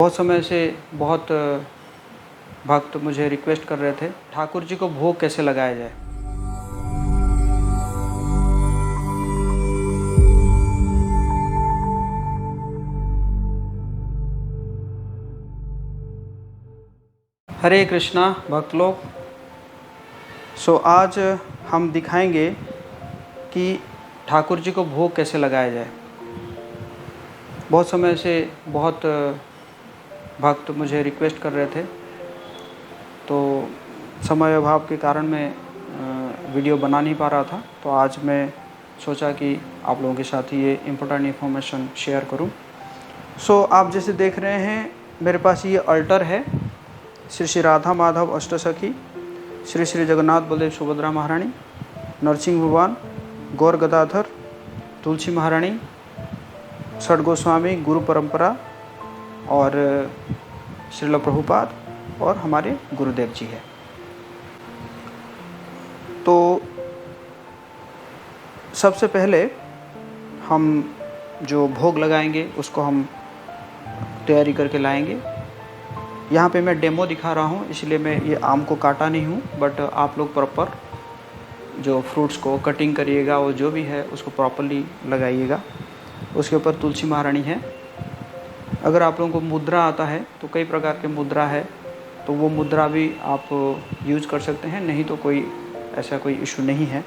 बहुत समय से बहुत भक्त मुझे रिक्वेस्ट कर रहे थे, ठाकुर जी को भोग कैसे लगाया जाए। हरे कृष्णा भक्त लोग। आज हम दिखाएंगे कि ठाकुर जी को भोग कैसे लगाया जाए। बहुत समय से बहुत भक्त मुझे रिक्वेस्ट कर रहे थे, तो समय अभाव के कारण मैं वीडियो बना नहीं पा रहा था। तो आज मैं सोचा कि आप लोगों के साथ ये इम्पोर्टेंट इन्फॉर्मेशन शेयर करूं। आप जैसे देख रहे हैं, मेरे पास ये अल्टर है। श्री श्री राधा माधव अष्टसखी, श्री श्री जगन्नाथ बलदेव सुभद्रा महारानी, नरसिंह भगवान, गौर गदाधर, तुलसी महारानी, षड गोस्वामी, गुरु परंपरा और श्रील प्रभुपाद और हमारे गुरुदेव जी है। तो सबसे पहले हम जो भोग लगाएंगे उसको हम तैयारी करके लाएंगे। यहाँ पे मैं डेमो दिखा रहा हूँ, इसलिए मैं ये आम को काटा नहीं हूँ, बट आप लोग प्रॉपर जो फ्रूट्स को कटिंग करिएगा और जो भी है उसको प्रॉपरली लगाइएगा। उसके ऊपर तुलसी महारानी है। अगर आप लोगों को मुद्रा आता है तो कई प्रकार के मुद्रा है, तो वो मुद्रा भी आप यूज कर सकते हैं, नहीं तो कोई ऐसा कोई इशू नहीं है।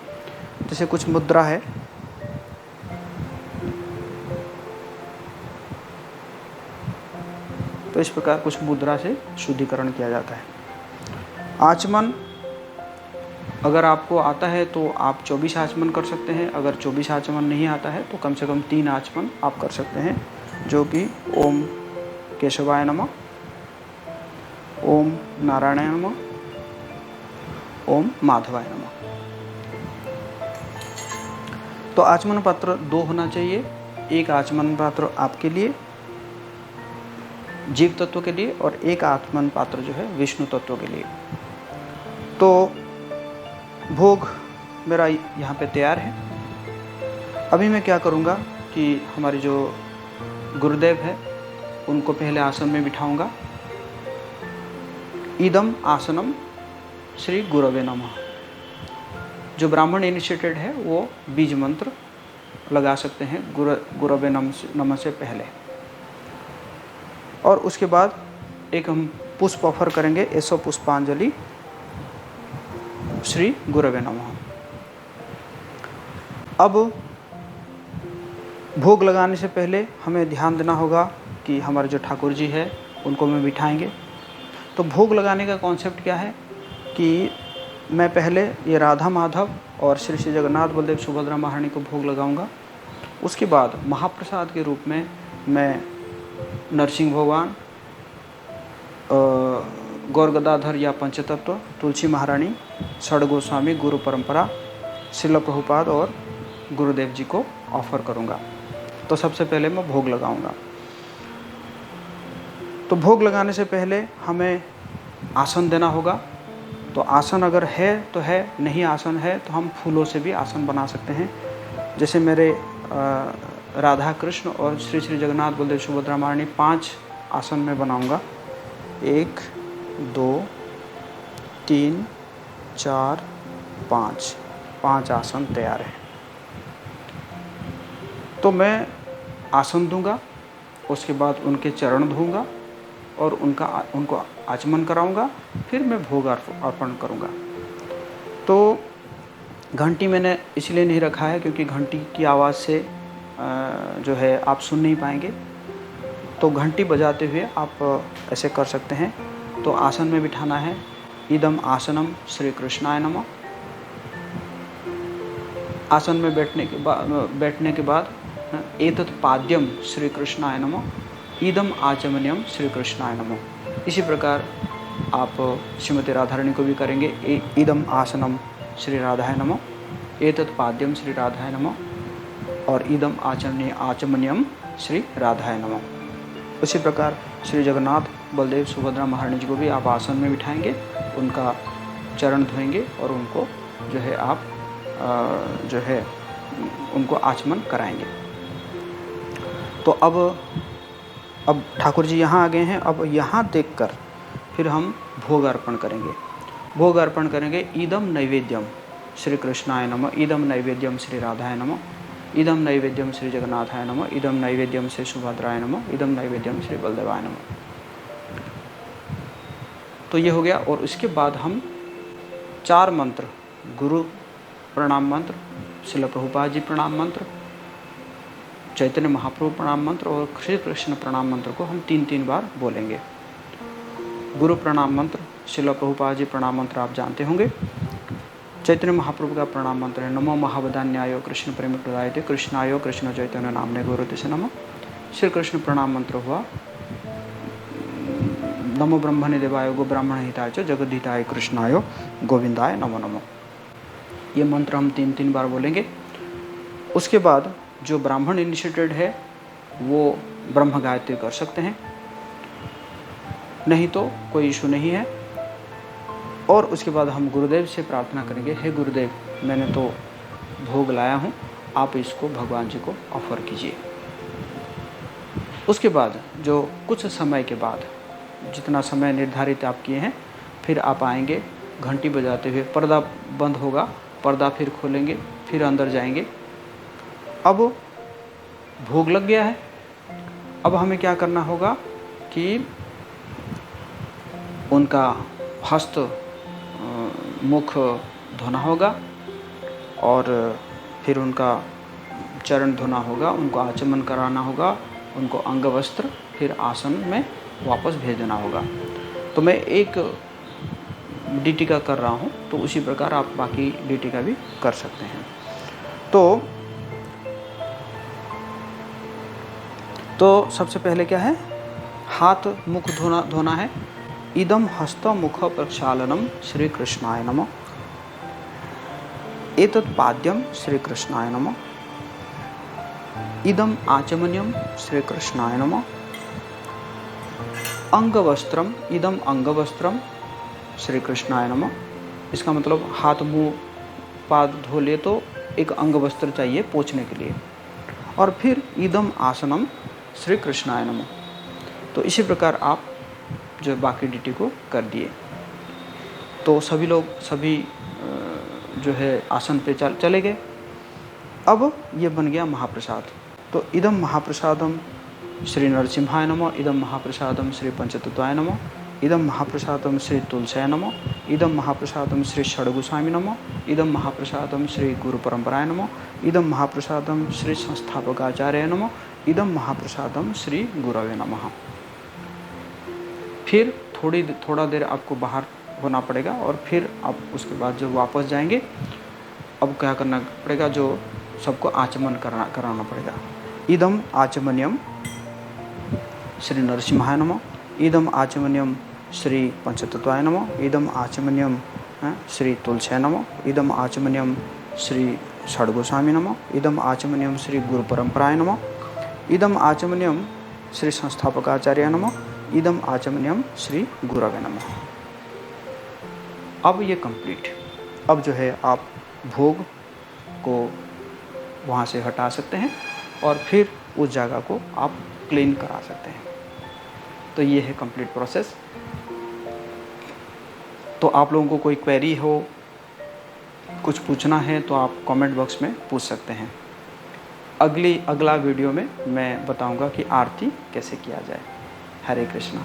जैसे कुछ मुद्रा है, तो इस प्रकार कुछ मुद्रा से शुद्धिकरण किया जाता है। आचमन अगर आपको आता है तो आप 24 आचमन कर सकते हैं। अगर 24 आचमन नहीं आता है तो कम से कम 3 आचमन आप कर सकते हैं, जो कि ओम केशवाय नमः, ओम नारायणाय नमः, ओम माधवाय नमः। तो आचमन पात्र 2 होना चाहिए। एक आचमन पात्र आपके लिए, जीव तत्व के लिए, और एक आचमन पात्र जो है विष्णु तत्व के लिए। तो भोग मेरा यहाँ पे तैयार है। अभी मैं क्या करूँगा कि हमारे जो गुरुदेव है उनको पहले आसन में बिठाऊंगा। इदम आसनम श्री गुरवे नमः। जो ब्राह्मण इनिशिएटेड है वो बीज मंत्र लगा सकते हैं गुरवे नमः से पहले। और उसके बाद एक हम पुष्प ऑफर करेंगे, ऐसो पुष्पांजलि श्री गुरवे नमः। अब भोग लगाने से पहले हमें ध्यान देना होगा कि हमारे जो ठाकुर जी है उनको में बिठाएंगे। तो भोग लगाने का कॉन्सेप्ट क्या है कि मैं पहले ये राधा माधव और श्री श्री जगन्नाथ बलदेव सुभद्रा महारानी को भोग लगाऊंगा। उसके बाद महाप्रसाद के रूप में मैं नरसिंह भगवान, गौर गदाधर या पंचतत्व, तुलसी महारानी, षड गोस्वामी, गुरु परंपरा, श्रील प्रभुपाद और गुरुदेव जी को ऑफर करूंगा। तो सबसे पहले मैं भोग लगाऊंगा। तो भोग लगाने से पहले हमें आसन देना होगा। तो आसन अगर है तो है, नहीं आसन है तो हम फूलों से भी आसन बना सकते हैं। जैसे मेरे राधा कृष्ण और श्री श्री जगन्नाथ बलदेव सुभद्रा महारानी 5 आसन में बनाऊंगा। 1 2 3 4 5 आसन तैयार है। तो मैं आसन दूंगा, उसके बाद उनके चरण धोऊंगा और उनको आचमन कराऊंगा, फिर मैं भोग अर्पण करूंगा। तो घंटी मैंने इसलिए नहीं रखा है क्योंकि घंटी की आवाज़ से जो है आप सुन नहीं पाएंगे। तो घंटी बजाते हुए आप ऐसे कर सकते हैं। तो आसन में बिठाना है। इदम आसनम श्री कृष्णाय नमः। आसन में बैठने के बाद एतत् पाद्यम श्री कृष्णाय नमः, इदम आचमन्यम श्री कृष्णाय नमः। इसी प्रकार आप श्रीमती राधारानी को भी करेंगे। इदम आसनम श्री राधाय नमः, एतत् पाद्यम श्री राधाय नमः और इदम आचमन्यम श्री राधाय नमः। उसी प्रकार श्री जगन्नाथ बलदेव सुभद्रा महारानी जी को भी आप आसन में बिठाएंगे, उनका चरण धोएंगे और उनको जो है आप उनको आचमन कराएंगे। तो अब अब ठाकुर जी यहाँ आ गए हैं, अब यहाँ देखकर फिर हम भोग अर्पण करेंगे। भोग अर्पण करेंगे, इदम नैवेद्यम श्री कृष्णाय नमः, इदम नैवेद्यम श्री राधाय नमः, इदम नैवेद्यम श्री जगन्नाथाय नमः, इदम नैवेद्यम श्री सुभद्राय नमः, इदम नैवेद्यम श्री बलदेवाय नमः। तो ये हो गया। और उसके बाद हम 4 मंत्र, गुरु प्रणाम मंत्र, श्रील प्रभुपाद जी प्रणाम मंत्र, चैतन्य महाप्रभु प्रणाम मंत्र और श्री कृष्ण प्रणाम मंत्र को हम 3-3 बार बोलेंगे। गुरु प्रणाम मंत्र, श्रील प्रभुपाद जी प्रणाम मंत्र आप जानते होंगे। चैतन्य महाप्रभु का प्रणाम मंत्र है नमो महावदान्यायो कृष्ण प्रेम प्रदायते कृष्णायो कृष्ण चैतन्य नामने गुरुते से नमः। श्री कृष्ण प्रणाम मंत्र हुआ नमो ब्रह्मणे देवाय गो ब्राह्मण हिताय च जगद्धिताय कृष्णाय गोविंदाय नमो नमो। ये मंत्र हम 3-3 बार बोलेंगे। उसके बाद जो ब्राह्मण इनिशिएटेड है वो ब्रह्म गायत्री कर सकते हैं, नहीं तो कोई इशू नहीं है। और उसके बाद हम गुरुदेव से प्रार्थना करेंगे, हे गुरुदेव मैंने तो भोग लाया हूँ, आप इसको भगवान जी को ऑफर कीजिए। उसके बाद जो कुछ समय के बाद, जितना समय निर्धारित आप किए हैं, फिर आप आएंगे घंटी बजाते हुए, पर्दा बंद होगा, पर्दा फिर खोलेंगे, फिर अंदर जाएंगे। अब भोग लग गया है, अब हमें क्या करना होगा कि उनका हस्त मुख धोना होगा और फिर उनका चरण धोना होगा, उनको आचमन कराना होगा, उनको अंग वस्त्र फिर आसन में वापस भेज देना होगा। तो मैं एक डीटी का कर रहा हूँ, तो उसी प्रकार आप बाकी डीटी का भी कर सकते हैं। तो सबसे पहले क्या है, हाथ मुख धोना है। इदम हस्त मुख प्रक्षालनम श्री कृष्णाय नमः, एतत् पाद्यम श्री कृष्णाय नमः, इदम आचमन्यम श्री कृष्णाय नमः, अंगवस्त्रम इदम अंगवस्त्रम श्री कृष्णाय नमः। इसका मतलब हाथ मुंह पाद धो ले तो एक अंगवस्त्र चाहिए पोंछने के लिए। और फिर इदम आसनम श्री कृष्णाय नमः। तो इसी प्रकार आप जो बाकी डीटी को कर दिए। तो सभी लोग सभी जो है आसन पे चले गए। अब ये बन गया महाप्रसाद। तो इदम महाप्रसादम श्री नरसिम्हाय नमः, इदम महाप्रसादम श्री पंचतत्वाय नमः, इदम महाप्रसादम श्री तुलसाय नमः, इदम महाप्रसादम श्री षड्गोस्वामी नमः, इदम महाप्रसादम श्री गुरु परंपराय नमः, इदम महाप्रसादम श्री संस्थापकाचार्य नमः, इदम महाप्रसादम श्री गुरवे नमः। फिर थोड़ा देर आपको बाहर होना पड़ेगा और फिर आप उसके बाद जब वापस जाएंगे, अब क्या करना पड़ेगा, जो सबको आचमन कराना पड़ेगा। इदम आचमन्यम श्री नरसिम्हाय नमः, इदम आचमन्यम श्री पंचतत्वाय नमः, इदम आचमन्यम श्री तुलसाय नमः, इदम आचमन्यम श्री षड्गोस्वामी नमः, इदम आचमन्यम श्री गुरु परंपराय नमः, इदम आचमन्यम श्री संस्थापकाचार्य नमः, इदम आचमन्यम श्री गुरवे नमः। अब ये कंप्लीट। अब जो है आप भोग को वहाँ से हटा सकते हैं और फिर उस जगह को आप क्लीन करा सकते हैं। तो ये है कंप्लीट प्रोसेस। तो आप लोगों को कोई क्वेरी हो, कुछ पूछना है तो आप कमेंट बॉक्स में पूछ सकते हैं। अगला वीडियो में मैं बताऊंगा कि आरती कैसे किया जाए। हरे कृष्णा।